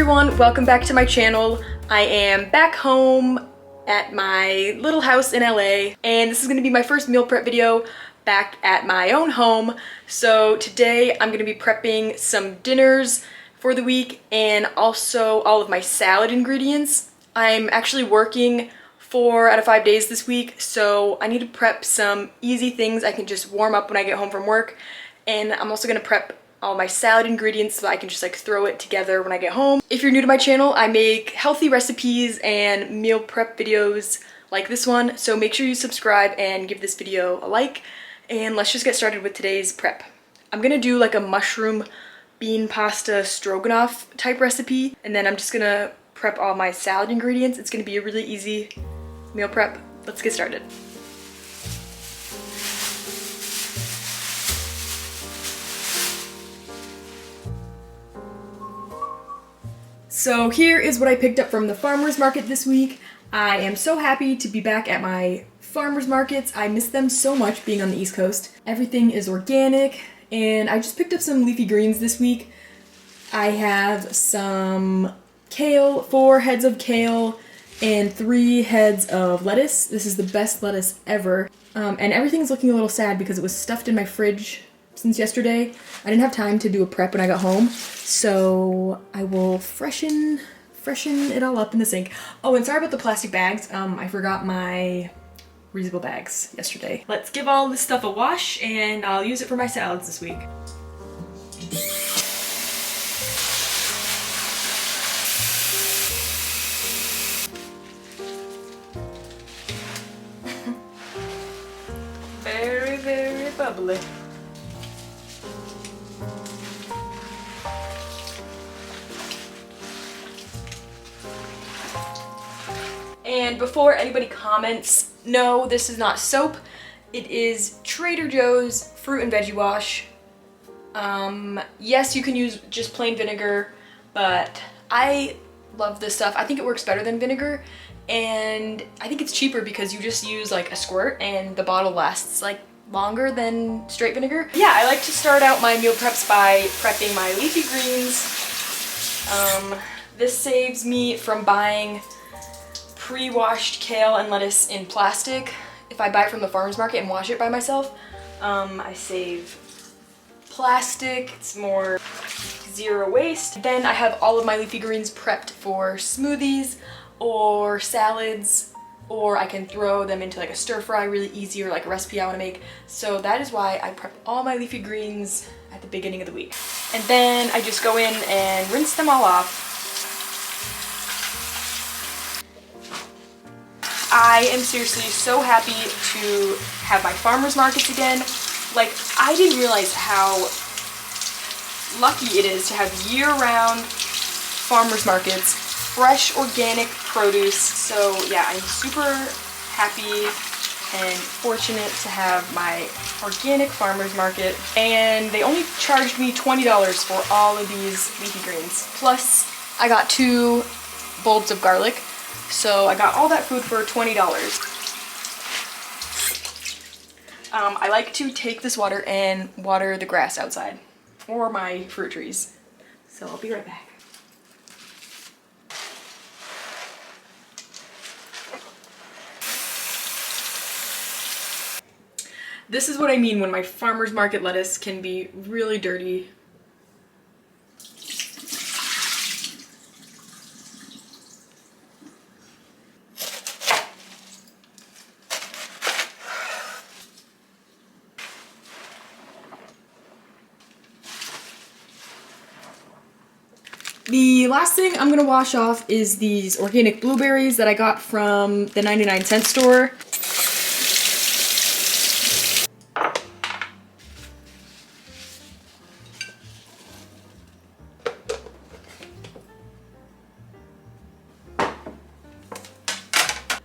everyone, welcome back to my channel. I am back home at my little house in LA, and this is going to be my first meal prep video back at my own home. So today I'm going to be prepping some dinners for the week and also all of my salad ingredients. I'm actually working 4 out of 5 days this week, so I need to prep some easy things I can just warm up when I get home from work. And I'm also going to prep all my salad ingredients so I can just like throw it together when I get home. If you're new to my channel, I make healthy recipes and meal prep videos like this one, so make sure you subscribe and give this video a like, and let's just get started with today's prep. I'm gonna do like a mushroom bean pasta stroganoff type recipe, and then I'm just gonna prep all my salad ingredients. It's gonna be a really easy meal prep. Let's get started. So here is what I picked up from the farmer's market this week. I am so happy to be back at my farmer's markets. I miss them so much being on the East Coast. Everything is organic, and I just picked up some leafy greens this week. I have some kale, 4 heads of kale, and 3 heads of lettuce. This is the best lettuce ever. And everything's looking a little sad because it was stuffed in my fridge since yesterday. I didn't have time to do a prep when I got home, so I will freshen it all up in the sink. Oh, and sorry about the plastic bags. I forgot my reusable bags yesterday. Let's give all this stuff a wash, and I'll use it for my salads this week. Very, very bubbly. And before anybody comments, no, this is not soap. It is Trader Joe's fruit and veggie wash. Yes, you can use just plain vinegar, but I love this stuff. I think it works better than vinegar, and I think it's cheaper because you just use like a squirt and the bottle lasts like longer than straight vinegar. Yeah, I like to start out my meal preps by prepping my leafy greens. This saves me from buying pre-washed kale and lettuce in plastic. If I buy it from the farmer's market and wash it by myself, I save plastic. It's more zero waste. Then I have all of my leafy greens prepped for smoothies or salads, or I can throw them into like a stir fry really easy, or like a recipe I want to make. So that is why I prep all my leafy greens at the beginning of the week. And then I just go in and rinse them all off. I am seriously so happy to have my farmer's markets again. Like, I didn't realize how lucky it is to have year-round farmer's markets, fresh organic produce. So yeah, I'm super happy and fortunate to have my organic farmer's market. And they only charged me $20 for all of these leafy greens. Plus, I got 2 bulbs of garlic. So I got all that food for $20. I like to take this water and water the grass outside, or my fruit trees. So I'll be right back. This is what I mean when my farmer's market lettuce can be really dirty. The last thing I'm gonna wash off is these organic blueberries that I got from the 99-cent store.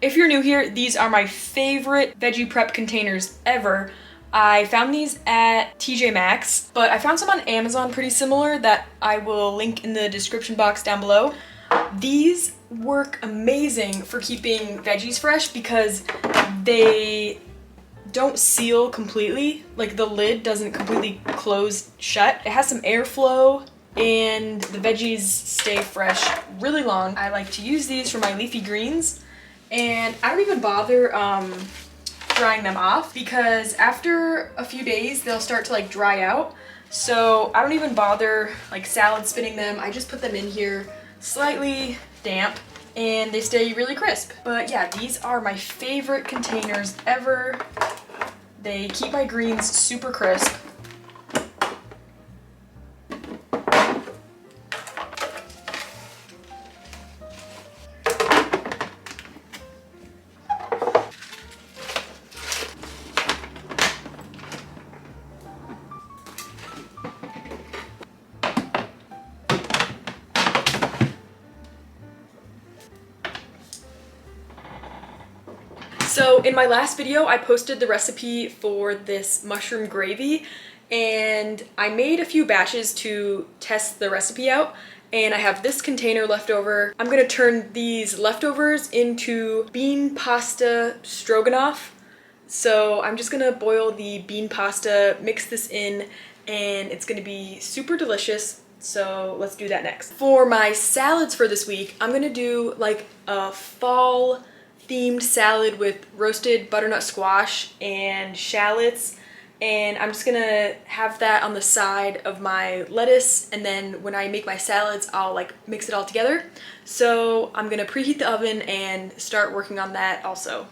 If you're new here, these are my favorite veggie prep containers ever. I found these at TJ Maxx, but I found some on Amazon pretty similar that I will link in the description box down below. These work amazing for keeping veggies fresh because they don't seal completely. Like, the lid doesn't completely close shut. It has some airflow, and the veggies stay fresh really long. I like to use these for my leafy greens, and I don't even bother drying them off because after a few days they'll start to like dry out. So I don't even bother like salad spinning them. I just put them in here slightly damp and they stay really crisp. But yeah, these are my favorite containers ever. They keep my greens super crisp. So in my last video, I posted the recipe for this mushroom gravy, and I made a few batches to test the recipe out, and I have this container left over. I'm gonna turn these leftovers into bean pasta stroganoff. So I'm just gonna boil the bean pasta, mix this in, and it's gonna be super delicious. So let's do that next. For my salads for this week, I'm gonna do like a fall themed salad with roasted butternut squash and shallots, and I'm just gonna have that on the side of my lettuce, and then when I make my salads I'll like mix it all together. So I'm gonna preheat the oven and start working on that also.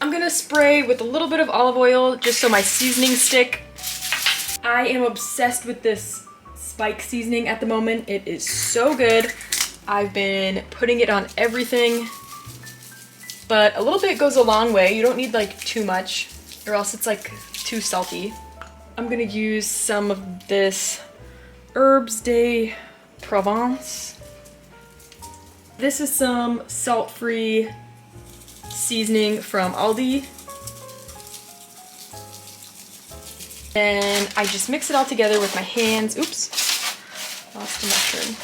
I'm gonna spray with a little bit of olive oil just so my seasonings stick. I am obsessed with this spike seasoning at the moment. It is so good. I've been putting it on everything, but a little bit goes a long way. You don't need like too much or else it's like too salty. I'm gonna use some of this Herbes de Provence. This is some salt-free seasoning from Aldi. And I just mix it all together with my hands. Oops, lost a mushroom.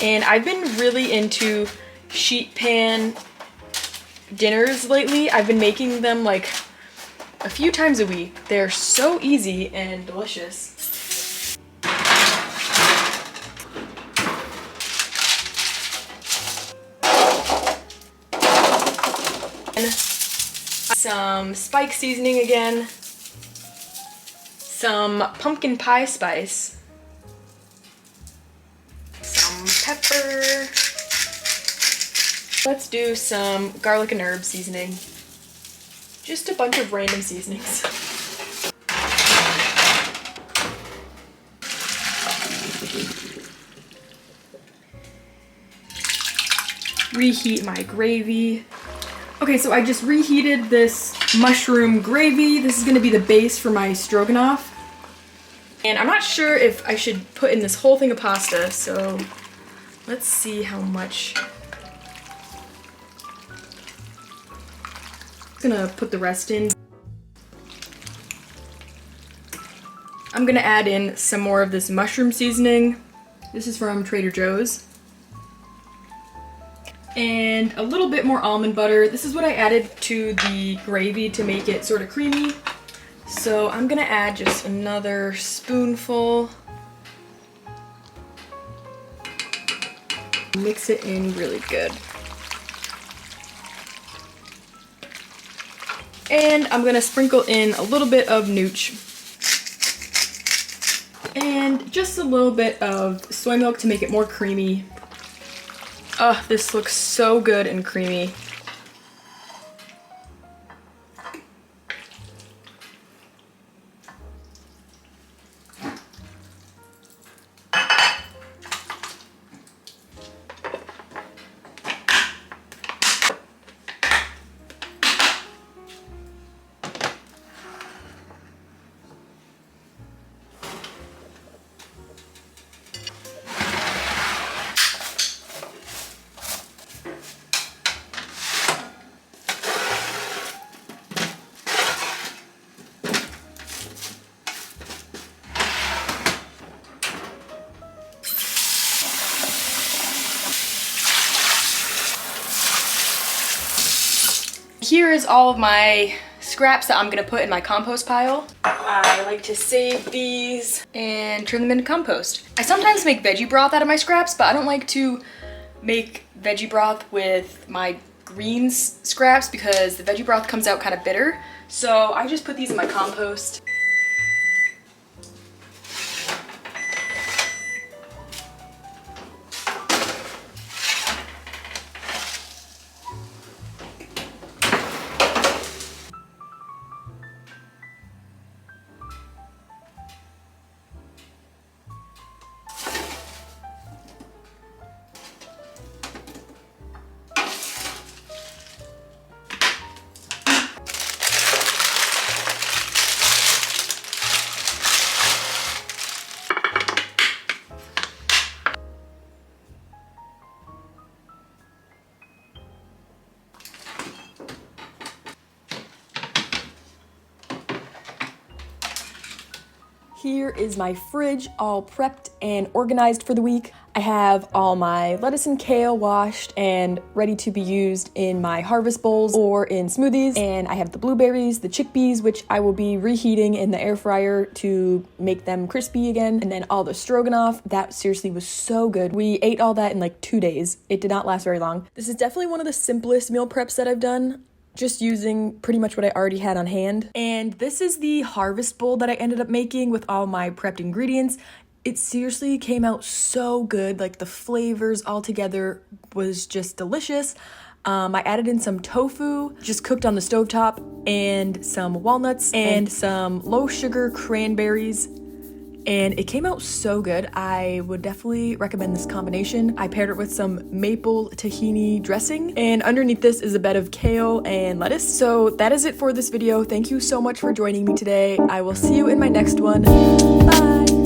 And I've been really into sheet pan dinners lately. I've been making them like a few times a week. They're so easy and delicious. Some spike seasoning again, some pumpkin pie spice, some pepper. Let's do some garlic and herb seasoning. Just a bunch of random seasonings. Reheat my gravy. Okay, so I just reheated this mushroom gravy. This is gonna be the base for my stroganoff. And I'm not sure if I should put in this whole thing of pasta, so let's see how much. I'm gonna put the rest in. I'm gonna add in some more of this mushroom seasoning. This is from Trader Joe's. And a little bit more almond butter. This is what I added to the gravy to make it sort of creamy. So I'm gonna add just another spoonful. Mix it in really good. And I'm gonna sprinkle in a little bit of nooch. And just a little bit of soy milk to make it more creamy. Oh, this looks so good and creamy. Here is all of my scraps that I'm gonna put in my compost pile. I like to save these and turn them into compost. I sometimes make veggie broth out of my scraps, but I don't like to make veggie broth with my greens scraps because the veggie broth comes out kind of bitter. So I just put these in my compost. Here is my fridge all prepped and organized for the week. I have all my lettuce and kale washed and ready to be used in my harvest bowls or in smoothies. And I have the blueberries, the chickpeas, which I will be reheating in the air fryer to make them crispy again. And then all the stroganoff. That seriously was so good. We ate all that in like 2 days. It did not last very long. This is definitely one of the simplest meal preps that I've done, just using pretty much what I already had on hand. And this is the harvest bowl that I ended up making with all my prepped ingredients. It seriously came out so good. Like the flavors all together was just delicious. I added in some tofu, just cooked on the stovetop, and some walnuts and some low sugar cranberries. And it came out so good. I would definitely recommend this combination. I paired it with some maple tahini dressing, and underneath this is a bed of kale and lettuce. So that is it for this video. Thank you so much for joining me today. I will see you in my next one. Bye!